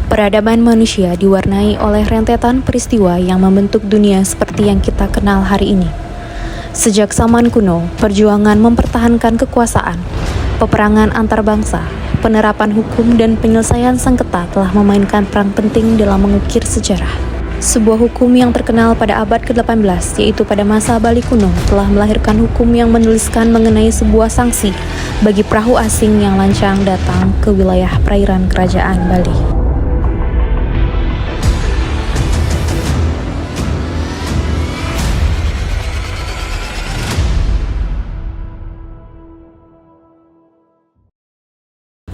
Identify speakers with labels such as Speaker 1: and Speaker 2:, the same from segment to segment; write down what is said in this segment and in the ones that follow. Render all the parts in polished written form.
Speaker 1: Peradaban manusia diwarnai oleh rentetan peristiwa yang membentuk dunia seperti yang kita kenal hari ini. Sejak zaman kuno, perjuangan mempertahankan kekuasaan, peperangan antar bangsa, penerapan hukum dan penyelesaian sengketa telah memainkan peran penting dalam mengukir sejarah. Sebuah hukum yang terkenal pada abad ke-18, yaitu pada masa Bali kuno, telah melahirkan hukum yang menuliskan mengenai sebuah sanksi bagi perahu asing yang lancang datang ke wilayah perairan kerajaan Bali.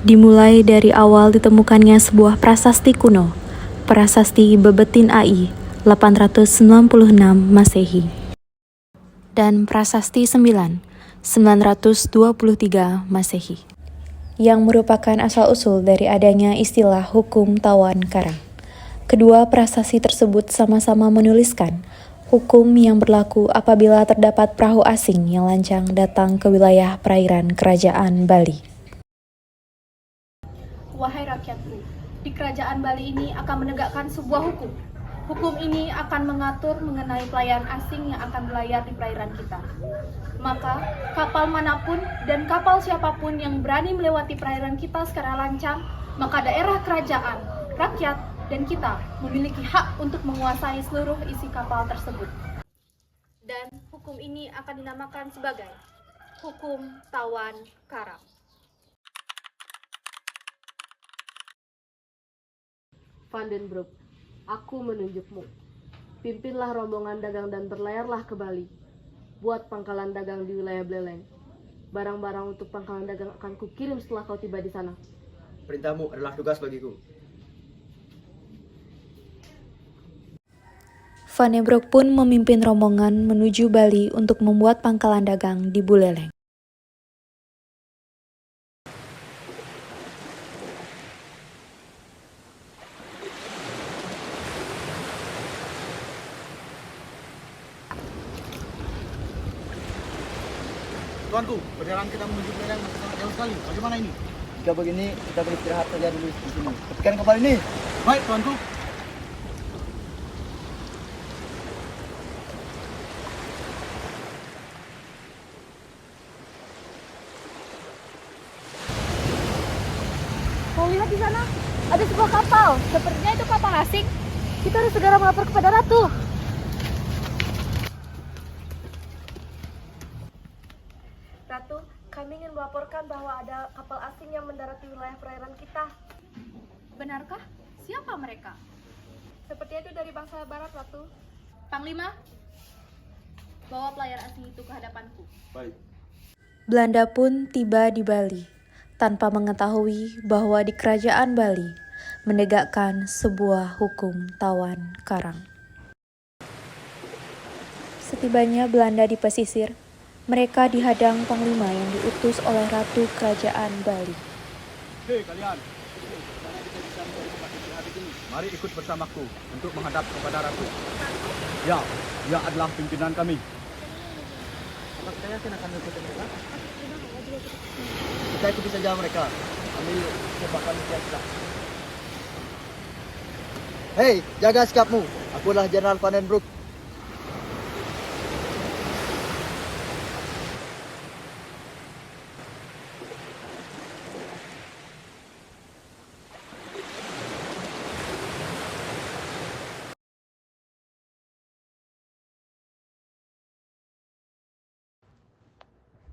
Speaker 1: Dimulai dari awal ditemukannya sebuah prasasti kuno, Prasasti Bebetin AI 896 Masehi, dan Prasasti 9 923 Masehi, yang merupakan asal-usul dari adanya istilah hukum tawan karang. Kedua prasasti tersebut sama-sama menuliskan hukum yang berlaku apabila terdapat perahu asing yang lancang datang ke wilayah perairan kerajaan Bali.
Speaker 2: Wahai rakyatku, di kerajaan Bali ini akan menegakkan sebuah hukum. Hukum ini akan mengatur mengenai pelayaran asing yang akan berlayar di perairan kita. Maka, kapal manapun dan kapal siapapun yang berani melewati perairan kita secara lancang, maka daerah kerajaan, rakyat, dan kita memiliki hak untuk menguasai seluruh isi kapal tersebut. Dan hukum ini akan dinamakan sebagai Hukum Tawan Karang.
Speaker 3: Van den Broek, aku menunjukmu. Pimpinlah rombongan dagang dan berlayarlah ke Bali. Buat pangkalan dagang di wilayah Beleleng. Barang-barang untuk pangkalan dagang akan kukirim setelah kau tiba di sana.
Speaker 4: Perintahmu adalah tugas bagiku.
Speaker 1: Van den Broek pun memimpin rombongan menuju Bali untuk membuat pangkalan dagang di Buleleng.
Speaker 4: Tuanku, perjalanan kita menuju Beleleng masih sangat jauh sekali. Bagaimana ini?
Speaker 5: Jika begini, kita beristirahat saja dulu di sini. Ketikan kapal ini.
Speaker 4: Baik, tuanku.
Speaker 2: Kau lihat di sana, ada sebuah kapal. Sepertinya itu kapal asing. Kita harus segera melapor kepada Ratu. Ratu, kami ingin melaporkan bahwa ada kapal asing yang mendarat di wilayah perairan kita. Benarkah? Siapa mereka? Sepertinya itu dari bangsa barat, Ratu. Panglima, bawa pelayar asing itu ke hadapanku.
Speaker 4: Baik.
Speaker 1: Belanda pun tiba di Bali, tanpa mengetahui bahwa di kerajaan Bali menegakkan sebuah hukum tawan karang. Setibanya Belanda di pesisir, mereka dihadang panglima yang diutus oleh Ratu Kerajaan Bali.
Speaker 4: Hei kalian, karena kita bisa mencari tempat istirahat di sini. Mari ikut bersamaku untuk menghadap kepada Ratu. Ya, dia adalah pimpinan kami.
Speaker 5: Apa kita yakin akan mengikuti mereka?
Speaker 4: Kita ikuti saja mereka. Ambil jebakan biasa.
Speaker 5: Hei, jaga sikapmu. Aku adalah Jenderal Van den Broek.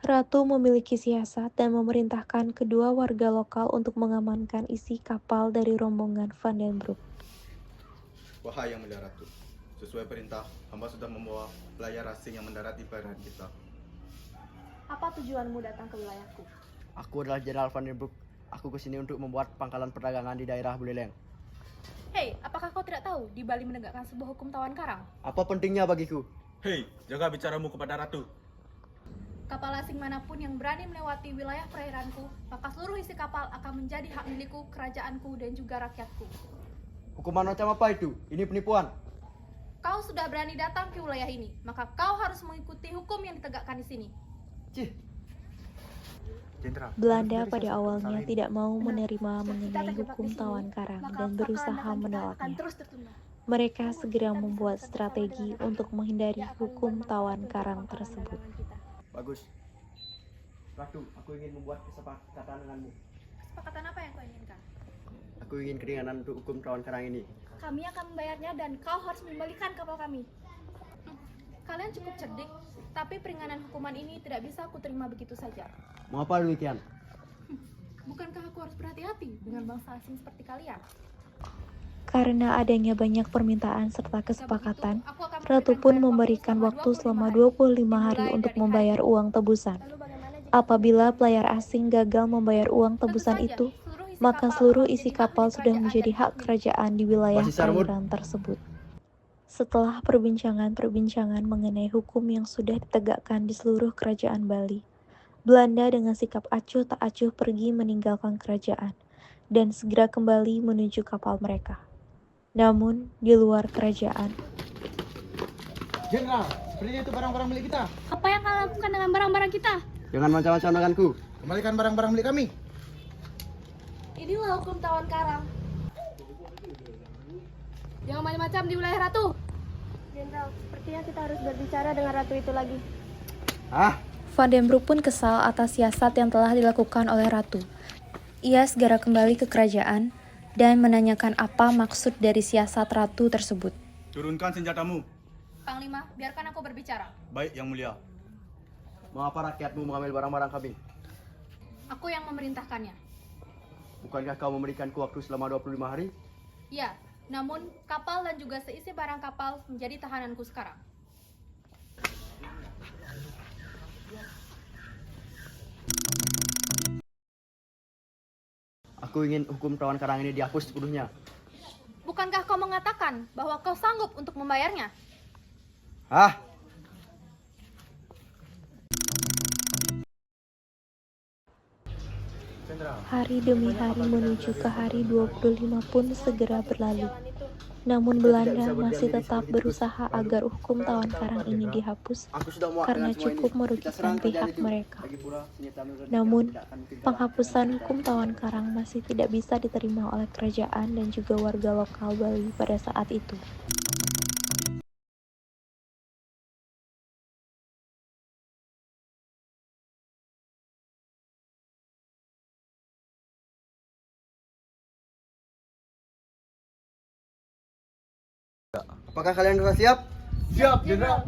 Speaker 1: Ratu memiliki siasat dan memerintahkan kedua warga lokal untuk mengamankan isi kapal dari rombongan Van den Broek.
Speaker 6: Wahai Yang Mulia Ratu, sesuai perintah, hamba sudah membawa pelayar asing yang mendarat di perairan kita.
Speaker 2: Apa tujuanmu datang ke wilayahku?
Speaker 5: Aku adalah Jenderal Van den Broek. Aku kesini untuk membuat pangkalan perdagangan di daerah Buleleng.
Speaker 2: Hei, apakah kau tidak tahu di Bali menegakkan sebuah hukum tawan karang?
Speaker 5: Apa pentingnya bagiku?
Speaker 6: Hei, jaga bicaramu kepada Ratu.
Speaker 2: Kapal asing manapun yang berani melewati wilayah perairanku, maka seluruh isi kapal akan menjadi hak milikku, kerajaanku, dan juga rakyatku.
Speaker 5: Hukuman macam apa itu? Ini penipuan.
Speaker 2: Kau sudah berani datang ke wilayah ini, maka kau harus mengikuti hukum yang ditegakkan di sini.
Speaker 5: Cih,
Speaker 1: Belanda pada awalnya tidak mau menerima mengenai hukum tawan karang dan berusaha menolaknya. Mereka segera membuat strategi untuk menghindari hukum tawan karang tersebut.
Speaker 5: Bagus. Ratu, aku ingin membuat kesepakatan denganmu.
Speaker 2: Kesepakatan apa yang kau inginkan?
Speaker 5: Aku ingin keringanan untuk hukum tawan karang ini.
Speaker 2: Kami akan membayarnya dan kau harus mengembalikan kapal kami. Kalian cukup cerdik, tapi peringanan hukuman ini tidak bisa aku terima begitu saja.
Speaker 5: Mengapa demikian?
Speaker 2: Bukankah aku harus berhati-hati dengan bangsa asing seperti kalian?
Speaker 1: Karena adanya banyak permintaan serta kesepakatan,
Speaker 2: Jika begitu, aku akan
Speaker 1: Ratu
Speaker 2: memberikan
Speaker 1: pun
Speaker 2: kalian
Speaker 1: memberikan waktu selama 25 hari
Speaker 2: dimulai
Speaker 1: untuk
Speaker 2: dari
Speaker 1: membayar
Speaker 2: hari.
Speaker 1: uang tebusan.
Speaker 2: Lalu bagaimana jika
Speaker 1: Apabila pelayar asing gagal membayar uang
Speaker 2: Tentu
Speaker 1: tebusan
Speaker 2: saja,
Speaker 1: itu,
Speaker 2: seluruh isi
Speaker 1: maka
Speaker 2: kapal
Speaker 1: seluruh
Speaker 2: akan
Speaker 1: isi
Speaker 2: menjadi hak
Speaker 1: kapal
Speaker 2: milik
Speaker 1: sudah
Speaker 2: kerajaan
Speaker 1: menjadi
Speaker 2: dan
Speaker 1: hak
Speaker 2: kami.
Speaker 1: kerajaan di wilayah
Speaker 5: Masih Sarmud.
Speaker 1: perairan tersebut. Setelah perbincangan-perbincangan mengenai hukum yang sudah ditegakkan di seluruh kerajaan Bali, Belanda dengan sikap acuh tak acuh pergi meninggalkan kerajaan dan segera kembali menuju kapal mereka. Namun, di luar kerajaan,
Speaker 6: Jenderal, sepertinya itu barang-barang milik kita.
Speaker 2: Apa yang kalian lakukan dengan barang-barang kita?
Speaker 5: Jangan macam-macam denganku.
Speaker 6: Kembalikan barang-barang milik kami.
Speaker 2: Inilah hukum tawan karang. Jangan macam-macam di wilayah Ratu. Jenderal, sepertinya kita harus berbicara dengan Ratu itu lagi.
Speaker 5: Ah,
Speaker 1: Van den Broek pun kesal atas siasat yang telah dilakukan oleh Ratu. Ia segera kembali ke kerajaan dan menanyakan apa maksud dari siasat Ratu tersebut.
Speaker 4: Turunkan senjatamu.
Speaker 2: Panglima, biarkan aku berbicara.
Speaker 4: Baik, Yang Mulia.
Speaker 5: mengapa rakyatmu mengambil barang-barang kami?
Speaker 2: Aku yang memerintahkannya.
Speaker 5: Bukankah kau memberikanku waktu selama 25 hari?
Speaker 2: Ya, namun kapal dan juga seisi barang kapal menjadi tahananku sekarang.
Speaker 5: Aku ingin hukum tawan karang ini dihapus sepenuhnya.
Speaker 2: Bukankah kau mengatakan bahwa kau sanggup untuk membayarnya?
Speaker 5: Ah,
Speaker 1: Hari demi hari menuju ke hari 25 pun segera berlalu. Namun Belanda masih tetap berusaha agar hukum tawan karang ini dihapus
Speaker 5: aku sudah muak
Speaker 1: karena
Speaker 5: dengan semua
Speaker 1: cukup
Speaker 5: ini. Kita
Speaker 1: merugikan
Speaker 5: serang kerajaan
Speaker 1: pihak
Speaker 5: itu.
Speaker 1: mereka.
Speaker 5: Lagi pula, senjata Nurul
Speaker 1: Namun,
Speaker 5: tidak akan mungkin kalah.
Speaker 1: penghapusan hukum tawan karang masih tidak bisa diterima oleh kerajaan dan juga warga lokal Bali pada saat itu.
Speaker 5: Apakah kalian sudah siap?
Speaker 6: Siap, Jenderal.